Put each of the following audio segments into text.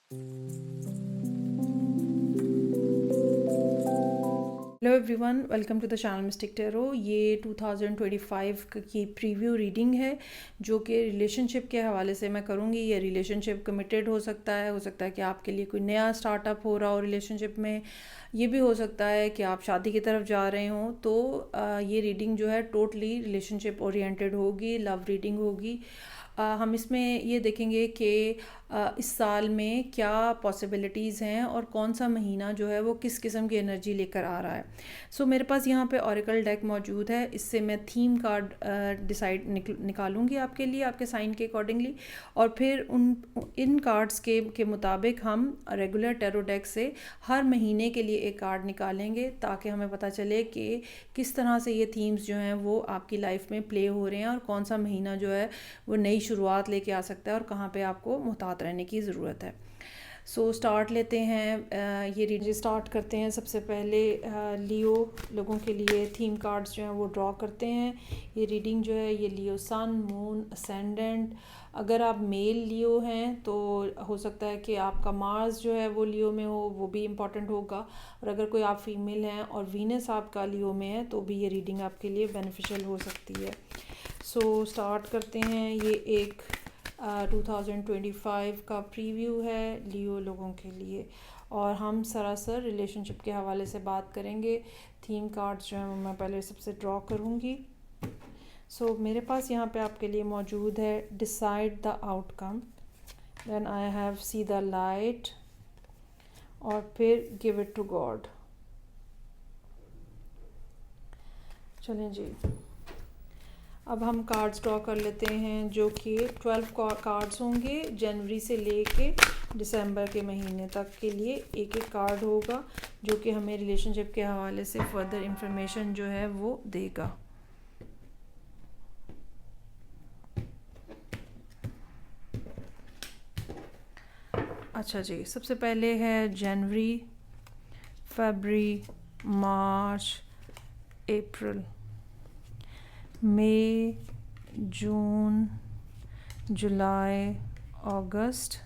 Hello everyone, welcome to the channel Mystic Tarot. ये 2025 की preview reading है जो कि रिलेशनशिप के हवाले से मैं करूँगी। ये रिलेशनशिप कमिटेड हो सकता है कि आपके लिए कोई नया स्टार्टअप हो रहा हो रिलेशनशिप में। ये भी हो सकता है कि आप शादी की तरफ जा रहे हों। तो ये रीडिंग जो है टोटली रिलेशनशिप ओरिएंटेड होगी, लव रीडिंग होगी। हम इसमें ये देखेंगे कि इस साल में क्या पॉसिबिलिटीज़ हैं और कौन सा महीना जो है वो किस किस्म की एनर्जी लेकर आ रहा है। सो मेरे पास यहाँ पे ऑरेकल डेक मौजूद है। इससे मैं थीम कार्ड निकालूंगी आपके लिए, आपके साइन के अकॉर्डिंगली, और फिर इन कार्ड्स के मुताबिक हम रेगुलर टैरो डेक से हर महीने के लिए एक कार्ड निकालेंगे ताकि हमें पता चले कि किस तरह से ये थीम्स जो हैं वो आपकी लाइफ में प्ले हो रहे हैं और कौन सा महीना जो है वो नई शुरुआत लेके आ सकता है और कहाँ पे आपको मुहतात रहने की ज़रूरत है। सो स्टार्ट लेते हैं, ये रीडिंग स्टार्ट करते हैं। सबसे पहले लियो लोगों के लिए थीम कार्ड्स जो हैं वो ड्रॉ करते हैं। ये रीडिंग जो है ये लियो सन, मून, असेंडेंट। अगर आप मेल लियो हैं तो हो सकता है कि आपका मार्स जो है वो लियो में हो, वो भी इम्पॉर्टेंट होगा। और अगर कोई आप फीमेल हैं और वीनस आपका लियो में है तो भी ये रीडिंग आपके लिए बेनिफिशियल हो सकती है। सो स्टार्ट करते हैं। ये एक 2025 का प्रीव्यू है लियो लोगों के लिए, और हम सरासर रिलेशनशिप के हवाले से बात करेंगे। थीम कार्ड्स जो हैं वो मैं पहले सबसे ड्रॉ करूँगी। सो मेरे पास यहाँ पे आपके लिए मौजूद है decide the outcome, then I have see the light, और फिर गिव इट टू गॉड। चलें जी, अब हम कार्ड्स ड्रॉ कर लेते हैं जो कि 12 कार्ड्स होंगे। जनवरी से लेके दिसंबर के महीने तक के लिए एक एक कार्ड होगा जो कि हमें रिलेशनशिप के हवाले से फर्दर इंफॉर्मेशन जो है वो देगा। अच्छा जी, सबसे पहले है जनवरी, फरवरी, मार्च, अप्रैल, मई, जून, जुलाई, अगस्त,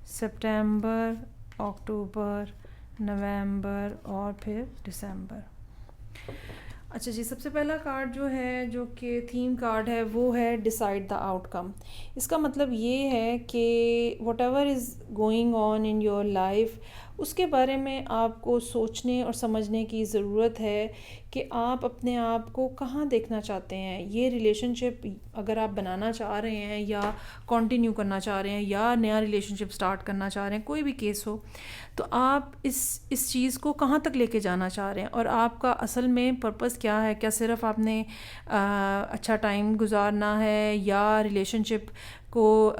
सितंबर, अक्टूबर, नवंबर और फिर दिसंबर। अच्छा जी, सबसे पहला कार्ड जो है जो कि थीम कार्ड है वो है डिसाइड द आउटकम। इसका मतलब ये है कि what ever is going on in your life उसके बारे में आपको सोचने और समझने की ज़रूरत है कि आप अपने आप को कहाँ देखना चाहते हैं। ये रिलेशनशिप अगर आप बनाना चाह रहे हैं या कंटिन्यू करना चाह रहे हैं या नया रिलेशनशिप स्टार्ट करना चाह रहे हैं, कोई भी केस हो, तो आप इस चीज़ को कहाँ तक लेके जाना चाह रहे हैं और आपका असल में पर्पस क्या है। क्या सिर्फ आपने अच्छा टाइम गुजारना है या रिलेशनशिप को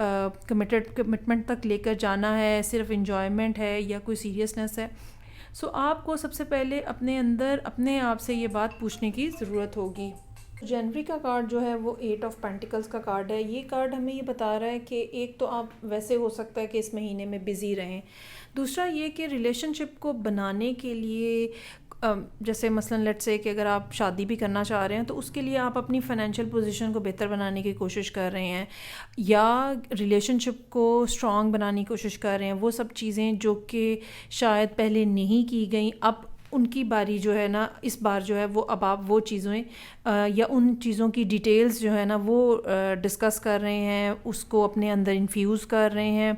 कमिटमेंट तक लेकर जाना है, सिर्फ इंजॉयमेंट है या कोई सीरियसनेस है। सो आपको सबसे पहले अपने अंदर अपने आप से ये बात पूछने की ज़रूरत होगी। जनवरी का कार्ड जो है वो 8 ऑफ पेंटिकल्स का कार्ड है। ये कार्ड हमें ये बता रहा है कि एक तो आप वैसे हो सकता है कि इस महीने में बिज़ी रहें, दूसरा ये कि रिलेशनशिप को बनाने के लिए जैसे मसलन लेट से कि अगर आप शादी भी करना चाह रहे हैं तो उसके लिए आप अपनी फ़ाइनेंशियल पोजीशन को बेहतर बनाने की कोशिश कर रहे हैं या रिलेशनशिप को स्ट्रॉन्ग बनाने की कोशिश कर रहे हैं। वो सब चीज़ें जो कि शायद पहले नहीं की गई, अब उनकी बारी जो है ना इस बार जो है वो अब आप वो चीज़ें या उन चीज़ों की डिटेल्स जो है ना वो डिस्कस कर रहे हैं, उसको अपने अंदर इन्फ्यूज़ कर रहे हैं।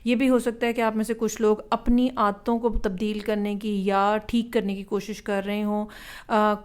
ये भी हो सकता है कि आप में से कुछ लोग अपनी आदतों को तब्दील करने की या ठीक करने की कोशिश कर रहे हों।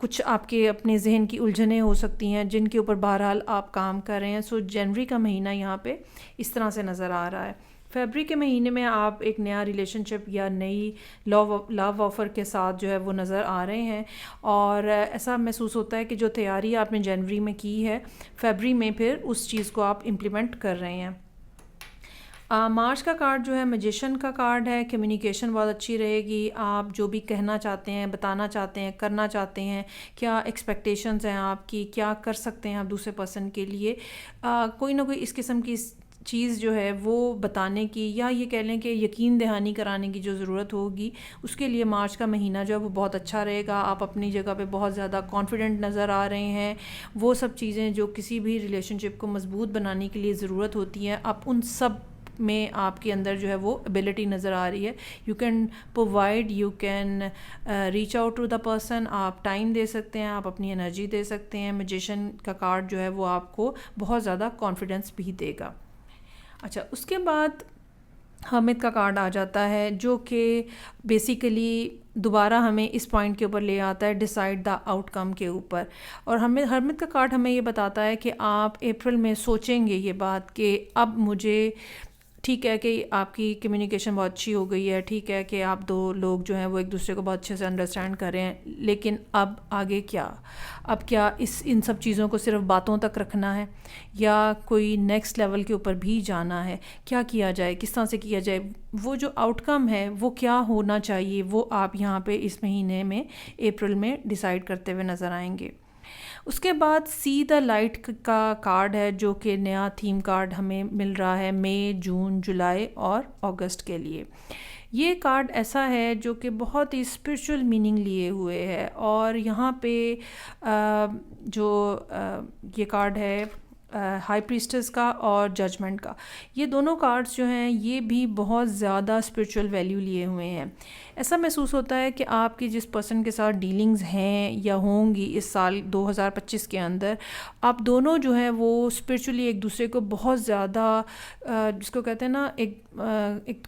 कुछ आपके अपने जहन की उलझनें हो सकती हैं जिनके ऊपर बहरहाल आप काम कर रहे हैं। सो जनवरी का महीना यहाँ पे इस तरह से नज़र आ रहा है। फरवरी के महीने में आप एक नया रिलेशनशिप या नई लव ऑफ़र के साथ जो है वो नज़र आ रहे हैं, और ऐसा महसूस होता है कि जो तैयारी आपने जनवरी में की है फरवरी में फिर उस चीज़ को आप इम्प्लीमेंट कर रहे हैं। मार्च का कार्ड जो है मैजिशियन का कार्ड है। कम्युनिकेशन बहुत अच्छी रहेगी। आप जो भी कहना चाहते हैं, बताना चाहते हैं, करना चाहते हैं, क्या एक्सपेक्टेशंस हैं आपकी, क्या कर सकते हैं आप दूसरे पर्सन के लिए, कोई ना कोई इस किस्म की चीज़ जो है वो बताने की या ये कह लें कि यकीन दहानी कराने की जो ज़रूरत होगी, उसके लिए मार्च का महीना जो है वो बहुत अच्छा रहेगा। आप अपनी जगह पे बहुत ज़्यादा कॉन्फिडेंट नज़र आ रहे हैं। वो सब चीज़ें जो किसी भी रिलेशनशिप को मज़बूत बनाने के लिए ज़रूरत होती हैं, आप उन सब में आपके अंदर जो है वो एबिलिटी नज़र आ रही है। You can provide, you can reach out to the person, आप टाइम दे सकते हैं, आप अपनी एनर्जी दे सकते हैं। मैजिशियन का कार्ड जो है वो आपको बहुत ज़्यादा कॉन्फिडेंस भी देगा। अच्छा, उसके बाद हर्मिट का कार्ड आ जाता है, जो कि बेसिकली दोबारा हमें इस पॉइंट के ऊपर ले आता है, डिसाइड द आउटकम के ऊपर। और हमें हर्मिट का कार्ड हमें ये बताता है कि आप अप्रैल में सोचेंगे ये बात कि अब मुझे, ठीक है कि आपकी कम्युनिकेशन बहुत अच्छी हो गई है, ठीक है कि आप दो लोग जो हैं वो एक दूसरे को बहुत अच्छे से अंडरस्टैंड कर रहे हैं, लेकिन अब आगे क्या? अब क्या इन सब चीज़ों को सिर्फ बातों तक रखना है या कोई नेक्स्ट लेवल के ऊपर भी जाना है? क्या किया जाए, किस तरह से किया जाए? वो जो आउटकम है वो क्या होना चाहिए, वो आप यहाँ पे इस महीने में अप्रैल में डिसाइड करते हुए नज़र आएंगे। उसके बाद सी द लाइट का कार्ड है, जो कि नया थीम कार्ड हमें मिल रहा है मई, जून, जुलाई और अगस्त के लिए। ये कार्ड ऐसा है जो कि बहुत ही स्पिरिचुअल मीनिंग लिए हुए है। और यहाँ पे ये कार्ड है हाई प्रीस्टेस का और जजमेंट का। ये दोनों कार्ड्स जो हैं ये भी बहुत ज़्यादा स्पिरिचुअल वैल्यू लिए हुए हैं। ऐसा महसूस होता है कि आपकी जिस पर्सन के साथ डीलिंग्स हैं या होंगी इस साल 2025 के अंदर, आप दोनों जो हैं वो स्पिरिचुअली एक दूसरे को बहुत ज़्यादा, जिसको कहते हैं ना, एक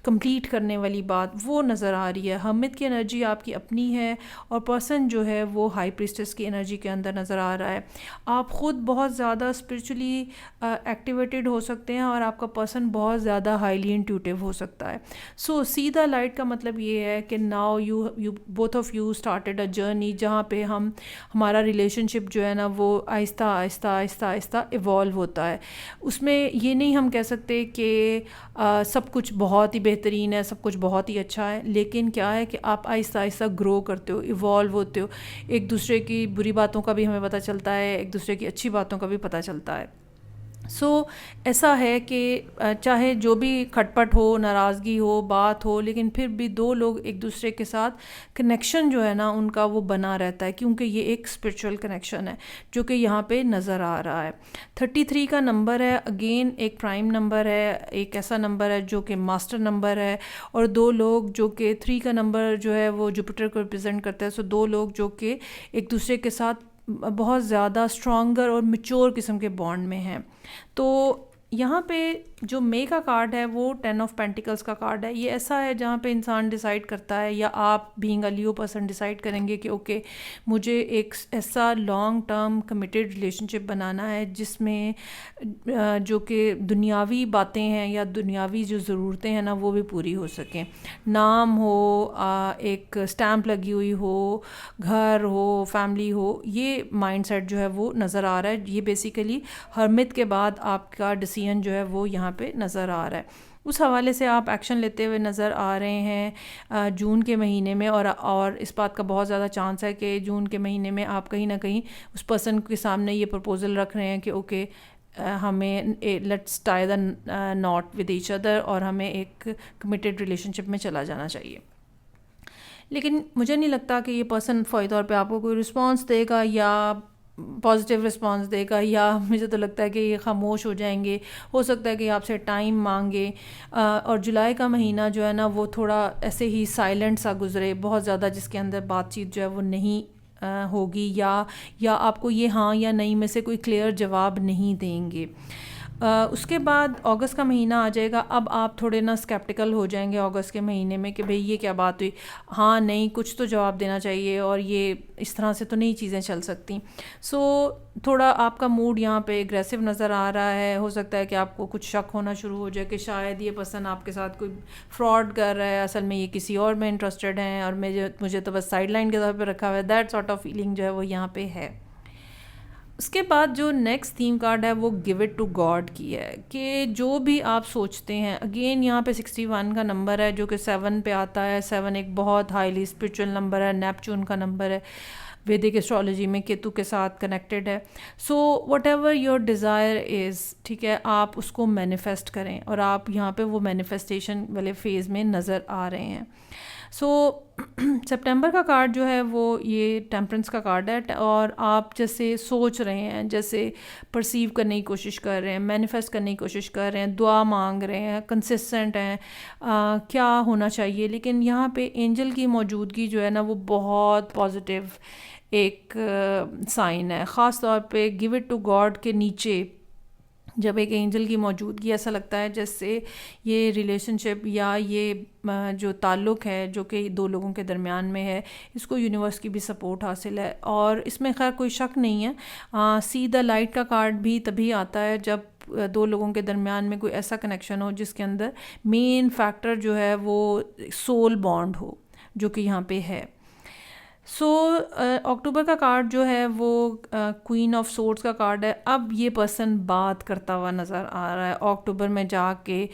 कंप्लीट करने वाली बात वो नज़र आ रही है। हर्मिट की एनर्जी आपकी अपनी है और पर्सन जो है वो हाई प्रीस्टेस की एनर्जी के अंदर नज़र आ रहा है। आप ख़ुद बहुत ज़्यादा स्पिरिचुअली एक्टिवेटेड हो सकते हैं और आपका पर्सन बहुत ज़्यादा हाईली इंट्यूटिव हो सकता है। सो सी द लाइट का मतलब ये है कि now you both of you started a journey, जहाँ पे हमारा रिलेशनशिप जो है ना वो आहिस्ता आहिस्ता आहिस्ता आहिस्ता इवॉल्व होता है। उसमें ये नहीं हम कह सकते कि सब कुछ बहुत ही बेहतरीन है, सब कुछ बहुत ही अच्छा है, लेकिन क्या है कि आप आहिस्ता आहिस्ता ग्रो करते हो, इवॉल्व होते हो। एक दूसरे की बुरी बातों का भी हमें पता चलता है, एक दूसरे की अच्छी बातों का भी पता चलता है। ऐसा है कि चाहे जो भी खटपट हो, नाराज़गी हो, बात हो, लेकिन फिर भी दो लोग एक दूसरे के साथ कनेक्शन जो है ना उनका वो बना रहता है, क्योंकि ये एक स्पिरिचुअल कनेक्शन है जो कि यहाँ पे नज़र आ रहा है। 33 का नंबर है, अगेन एक प्राइम नंबर है, एक ऐसा नंबर है जो कि मास्टर नंबर है। और दो लोग जो कि 3 का नंबर जो है वो जुपिटर को रिप्रेजेंट करता है। दो लोग जो कि एक दूसरे के साथ बहुत ज़्यादा स्ट्रॉन्गर और मैच्योर किस्म के बॉन्ड में हैं। तो यहाँ पे जो मई का कार्ड है वो 10 ऑफ पेंटिकल्स का कार्ड है। ये ऐसा है जहाँ पे इंसान डिसाइड करता है, या आप being a Leo person decide करेंगे कि ओके मुझे एक ऐसा लॉन्ग टर्म कमिटेड रिलेशनशिप बनाना है जिसमें जो कि दुनियावी बातें हैं या दुनियावी जो ज़रूरतें हैं ना वो भी पूरी हो सकें। नाम हो, एक स्टैम्प लगी हुई हो, घर हो, फैमिली हो, ये माइंडसेट जो है वो नज़र आ रहा है। ये बेसिकली हर्मिट के बाद आपका डिसीजन जो है वो यहाँ पे नज़र आ रहा है। उस हवाले से आप एक्शन लेते हुए नज़र आ रहे हैं जून के महीने में। और इस बात का बहुत ज़्यादा चांस है कि जून के महीने में आप कहीं ना कहीं उस पर्सन के सामने ये प्रपोज़ल रख रहे हैं कि ओके हमें let's tie the not with each other, और हमें एक कमिटेड रिलेशनशिप में चला जाना चाहिए। लेकिन मुझे नहीं लगता कि ये पर्सन फ़ौरी तौर पे आपको कोई रिस्पॉन्स देगा या पॉजिटिव रिस्पांस देगा, या मुझे तो लगता है कि ये खामोश हो जाएंगे। हो सकता है कि आपसे टाइम मांगे। और जुलाई का महीना जो है ना वो थोड़ा ऐसे ही साइलेंट सा गुजरे, बहुत ज़्यादा जिसके अंदर बातचीत जो है वो नहीं होगी, या आपको ये हाँ या नहीं में से कोई क्लियर जवाब नहीं देंगे। उसके बाद अगस्त का महीना आ जाएगा। अब आप थोड़े ना स्केप्टिकल हो जाएंगे अगस्त के महीने में कि भाई ये क्या बात हुई, हाँ नहीं कुछ तो जवाब देना चाहिए, और ये इस तरह से तो नहीं चीज़ें चल सकती। थोड़ा आपका मूड यहाँ पे एग्रेसिव नज़र आ रहा है। हो सकता है कि आपको कुछ शक होना शुरू हो जाए कि शायद ये पर्सन आपके साथ कोई फ्रॉड कर रहा है, असल में ये किसी और में इंटरेस्टेड हैं और मुझे तो बस साइडलाइन के तौर पे रखा हुआ है। दैट सॉर्ट ऑफ फीलिंग जो है वो यहाँ पे है। उसके बाद जो नेक्स्ट थीम कार्ड है वो गिव इट टू गॉड की है, कि जो भी आप सोचते हैं, अगेन यहाँ पे 61 का नंबर है जो कि 7 पे आता है। 7 एक बहुत हाईली स्पिरिचुअल नंबर है, नेपच्यून का नंबर है, वैदिक एस्ट्रोलॉजी में केतु के साथ कनेक्टेड है। What ever your desire is, ठीक है, आप उसको मैनिफेस्ट करें, और आप यहाँ पे वो मैनिफेस्टेशन वाले फेज़ में नज़र आ रहे हैं। सो सितंबर का कार्ड जो है वो ये टेम्परेंस का कार्ड है, और आप जैसे सोच रहे हैं, जैसे परसीव करने की कोशिश कर रहे हैं, मैनिफेस्ट करने की कोशिश कर रहे हैं, दुआ मांग रहे हैं, कंसिस्टेंट हैं क्या होना चाहिए, लेकिन यहाँ पे एंजल की मौजूदगी जो है ना वो बहुत पॉजिटिव एक साइन है। ख़ास तौर पे गिव इट टू गॉड के नीचे जब एक एंजल की मौजूदगी, ऐसा लगता है जैसे ये रिलेशनशिप या ये जो ताल्लुक़ है जो कि दो लोगों के दरमियान में है, इसको यूनिवर्स की भी सपोर्ट हासिल है, और इसमें खैर कोई शक नहीं है। सी द लाइट का कार्ड भी तभी आता है जब दो लोगों के दरमियान में कोई ऐसा कनेक्शन हो जिसके अंदर मेन फैक्टर जो है वो सोल बॉन्ड हो, जो कि यहाँ पे है। अक्टूबर का कार्ड जो है वो क्वीन ऑफ सोर्ड्स का कार्ड है। अब ये पर्सन बात करता हुआ नज़र आ रहा है अक्टूबर में जाके,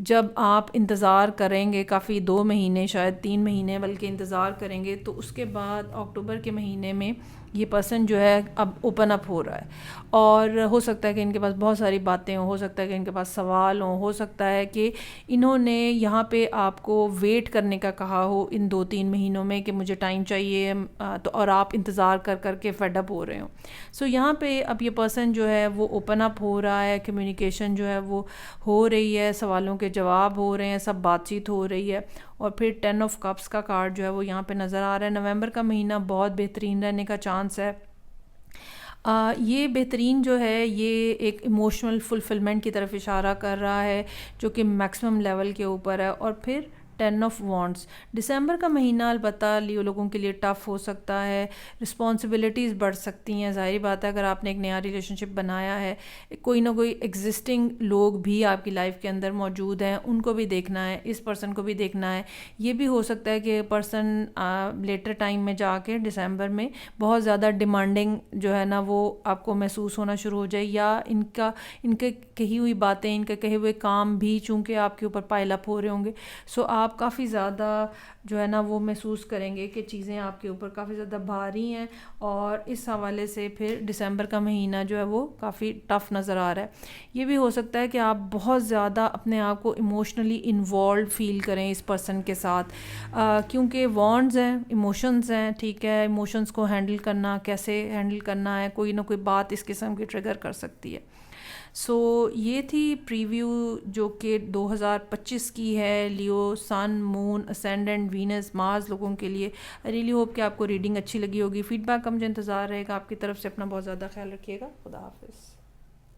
जब आप इंतज़ार करेंगे काफ़ी 2 महीने शायद 3 महीने बल्कि इंतज़ार करेंगे, तो उसके बाद अक्टूबर के महीने में ये पर्सन जो है अब ओपन अप हो रहा है, और हो सकता है कि इनके पास बहुत सारी बातें हो सकता है कि इनके पास सवाल हो सकता है कि इन्होंने यहाँ पे आपको वेट करने का कहा हो इन 2-3 महीनों में कि मुझे टाइम चाहिए, तो और आप इंतज़ार कर कर के फेड अप हो रहे हो। यहाँ पे अब ये पर्सन जो है वो ओपन अप हो रहा है, कम्युनिकेशन जो है वो हो रही है, सवालों के जवाब हो रहे हैं, सब बातचीत हो रही है। और फिर 10 ऑफ कप्स का कार्ड जो है वो यहाँ पे नज़र आ रहा है। नवंबर का महीना बहुत बेहतरीन रहने का चांस है। ये बेहतरीन जो है ये एक इमोशनल फुलफिलमेंट की तरफ इशारा कर रहा है जो कि मैक्सिमम लेवल के ऊपर है। और फिर 10 ऑफ वॉन्ड्स। दिसंबर का महीना अलबत्ता लियो लोगों के लिए टफ़ हो सकता है, रिस्पॉन्सिबिलिटीज़ बढ़ सकती हैं। ज़ाहिर बात है अगर आपने एक नया रिलेशनशिप बनाया है, कोई ना कोई एग्जिस्टिंग लोग भी आपकी लाइफ के अंदर मौजूद हैं, उनको भी देखना है, इस पर्सन को भी देखना है। ये भी हो सकता है कि पर्सन लेटर टाइम में जाके दिसंबर में बहुत ज़्यादा डिमांडिंग जो है ना वो आपको महसूस होना शुरू हो जाए, या इनके कही हुई बातें, इनके कहे हुए काम भी चूँकि आपके ऊपर पाइल अप हो रहे होंगे। आप काफ़ी ज़्यादा जो है ना वो महसूस करेंगे कि चीज़ें आपके ऊपर काफ़ी ज़्यादा भारी हैं, और इस हवाले से फिर दिसंबर का महीना जो है वो काफ़ी टफ़ नज़र आ रहा है। ये भी हो सकता है कि आप बहुत ज़्यादा अपने आप को इमोशनली इन्वॉल्व फील करें इस पर्सन के साथ, क्योंकि वॉन्ड्स हैं, इमोशंस हैं, ठीक है। इमोशंस को हैंडल करना, कैसे हैंडल करना है, कोई ना कोई बात इस किस्म की ट्रिगर कर सकती है। ये थी प्रीव्यू जो कि 2025 की है लियो सन, मून, असेंडेंट, वीनस, मार्स लोगों के लिए। आई रियली होप कि आपको रीडिंग अच्छी लगी होगी। फीडबैक का मुझे इंतज़ार रहेगा आपकी तरफ से। अपना बहुत ज़्यादा ख्याल रखिएगा। खुदा हाफिज़।